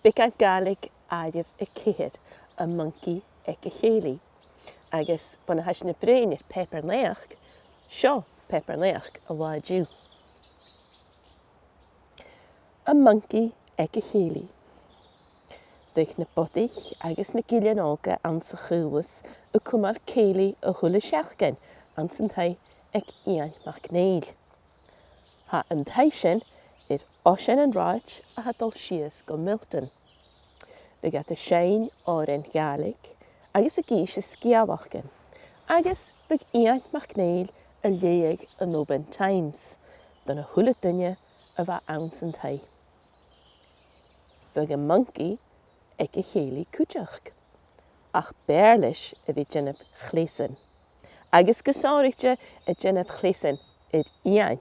Beagan Ghàdhlig aibh y céir a Moncaidh aig Chèilidh. Agus fan a na brein fear-an-taighe, seo fear-an-taighe a bhaidú. A Moncaidh aig Chèilidh. Bheadh na bodaich agus na gillean ága an sa Chaolas a cumail cèilidh a h-uile seachdain an san taigh ag Iain mac Nèill. Ha an taigh sin oisean an ráid a dul sìos go Milton. Bheadh a seinn òrain Ghàdhlig agus a gís sgeulachdan. Agus bheadh Iain mac Nèill a leughadh an Oban Times don a h-uile duine a bheith ann san taigh. Bheadh a Moncaidh aig Chèilidh cúteach. Ach béarlis a bhí déanamh chléasan. Agus go sáiríte a déanamh chléasan iad Iain.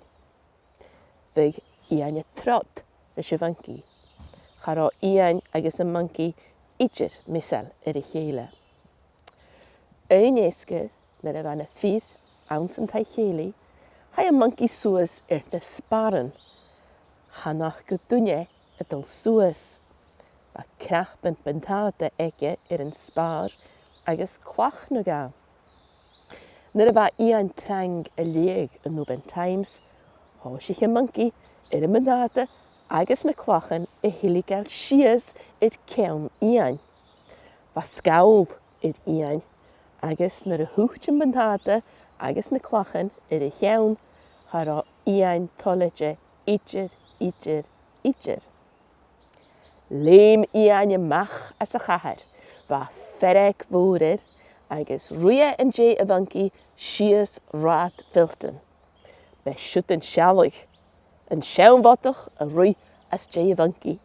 Bheadh Iain a trot leis a Moncaidh. Chará Iain agus a Moncaidh idir misal ar a chéile. Ein éasca nar a bheanna fír ann san taigh Chèilidh, cha a Moncaidh sìos ar na spáran. Chanach go duine a dul sìos. Ba crach an bantáda aige ar an spár agus clach na gá. Nar a bheith Iain trang a leughadh an Oban Times, thosaigh a Moncaidh ar a bantáda agus na clachan a thuiligh sìos iad ceann Iain. Ba Caoles iad Iain agus nar a thucht an bantáda agus na clachan ar a cheann, chará Iain còilide idir. Léim Iain amach as a chathair, bha ferreg mhórir agus ruia an dé a Moncaidh sìos rád Milton. Be siút an Chèilidh, an seanmhátach a rui as dé a Moncaidh.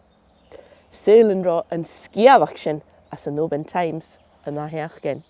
Seileann rá an sgeulachdan as an Oban Times an atheachgan.